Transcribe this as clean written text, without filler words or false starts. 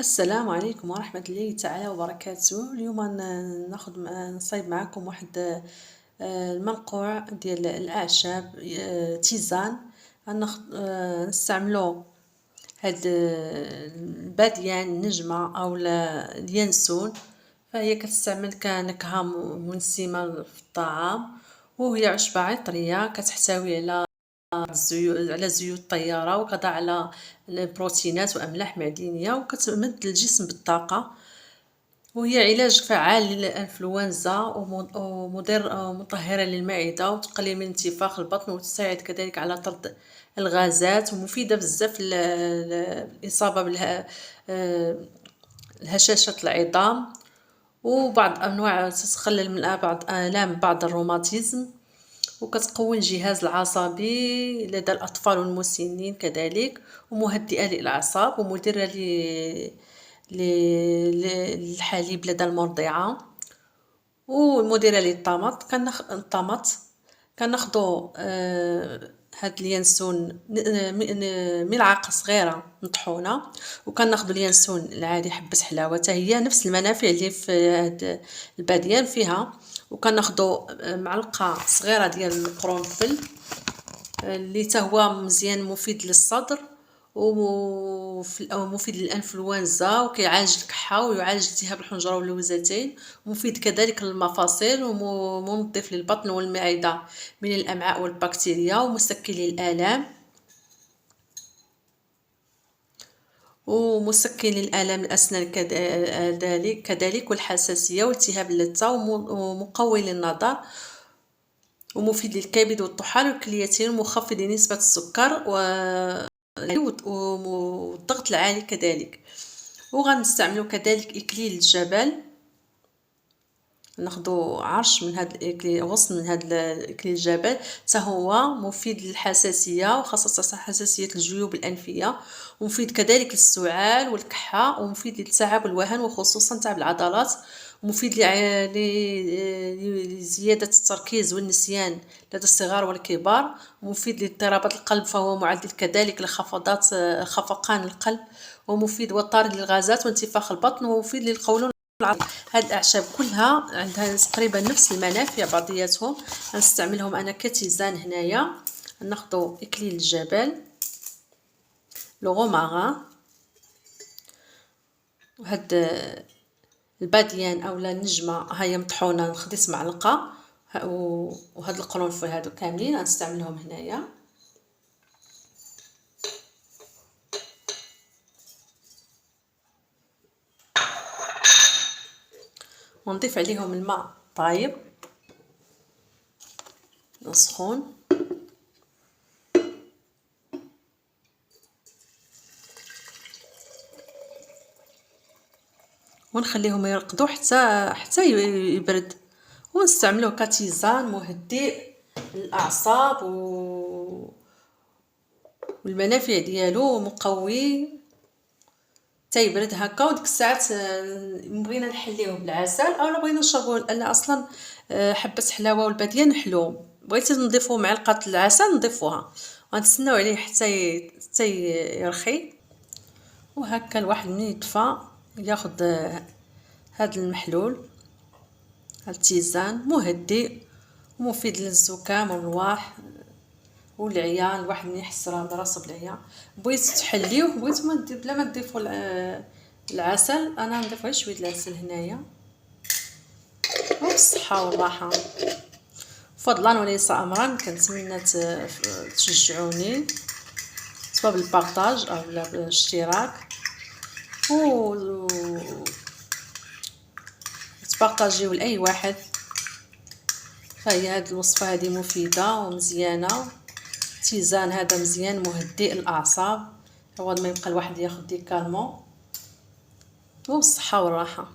السلام عليكم ورحمة الله تعالى وبركاته. اليوم نصايب معكم واحد المنقوع ديال الأعشاب، تيزان. نستعملو هاد الباديان، النجمة أو اليانسون. فهي كتستعمل كنكهة منسمة في الطعام، وهي عشبة عطرية كتحتوي على زيوت طيارة، وكذا على البروتينات وأملاح معدنية، وكتمد الجسم بالطاقة، وهي علاج فعال للإنفلونزا ومطهرة للمعدة وتقلل من انتفاخ البطن، وتساعد كذلك على طرد الغازات، ومفيدة بزاف للإصابة بالهشاشة العظام، وبعض أنواع تتقلل من بعض آلام بعض الروماتيزم، وكتقوي الجهاز العصبي لدى الأطفال والمسنين كذلك، ومهدئة للأعصاب، ومدرة للحليب لدى المرضعة، ومديرة الطمط. كناخدو هاد اليانسون ملعقة صغيرة مطحونة، وكناخدو اليانسون العادي حبة حلاوة حتى هي نفس المنافع اللي في هاد الباديان فيها، وكناخدو معلقة صغيرة ديال القرنفل اللي تا هو مزيان مفيد للصدر ومفيد للانفلونزا، وكيعالج الكحة ويعالج التهاب الحنجرة واللوزتين، ومفيد كذلك للمفاصل، ومنظف للبطن والمعدة من الأمعاء والبكتيريا، ومسكن للآلام، ومسكن للآلام الأسنان كذلك والحساسية والتهاب اللثة، ومقوي للنظر، ومفيد للكبد والطحال والكليتين، ومخفض لنسبة السكر والضغط العالي كذلك. وغنستعملو كذلك إكليل الجبل، ناخدو عرش من هاد الإكليل، غصن من هاد الإكليل الجبل، حتى هو مفيد للحساسية وخاصة حساسية الجيوب الأنفية، ومفيد كذلك للسعال والكحة، ومفيد للتعب والوهن وخصوصا تعب العضلات، ومفيد لزيادة التركيز والنسيان لدى الصغار والكبار، ومفيد لاضطرابات القلب، فهو معدل كذلك لخفضات خفقان القلب، ومفيد وطارد للغازات وانتفاخ البطن، ومفيد للقولون. هاد الأعشاب كلها عندها تقريبا نفس المنافع بعضياتهم. غنستعملهم أنا كتيزان هنايا. ناخدو إكليل الجبل، لو غوماغان، وهاد الباديان أولا النجمة هاهي مطحونة خديت معلقة، وهاد القرنفل هادو كاملين غنستعملهم هنايا. ونضيف عليهم الماء طايب سخون، ونخليهم يرقدوا حتى يبرد، ونستعملوه كتيزان مهدئ للأعصاب والمنافع ديالو مقوي حتى يبرد هكا. وديك الساعات بغينا نحليوه بالعسل او بغينا نشربوه، لان اصلا حبة حلاوة والباديان حلو، بغيتي نضيفو معلقة العسل نضيفوها، غنتسناو عليه حتى يرخي. وهكا الواحد من يطفى ياخد هاد المحلول، هاد التيزان مهدئ ومفيد للزكام والرواح والعيا، الواحد من يحس براسو بالعيا. بغيت تحليوه، بغيت بلا ما تضيفوا العسل، انا نضيف غير شويه العسل هنايا، وبالصحه والراحه. فضلا وليس امرا، كنتمنى تشجعوني سواء بالبارطاج او بالاشتراك، و تبارطاجيو لاي واحد. فهي هاد الوصفه هذه مفيده ومزيانه. تيزان هذا مزيان مهدئ الاعصاب، هو ما يبقى الواحد ياخذ دي كالمون، وبالصحه والراحه.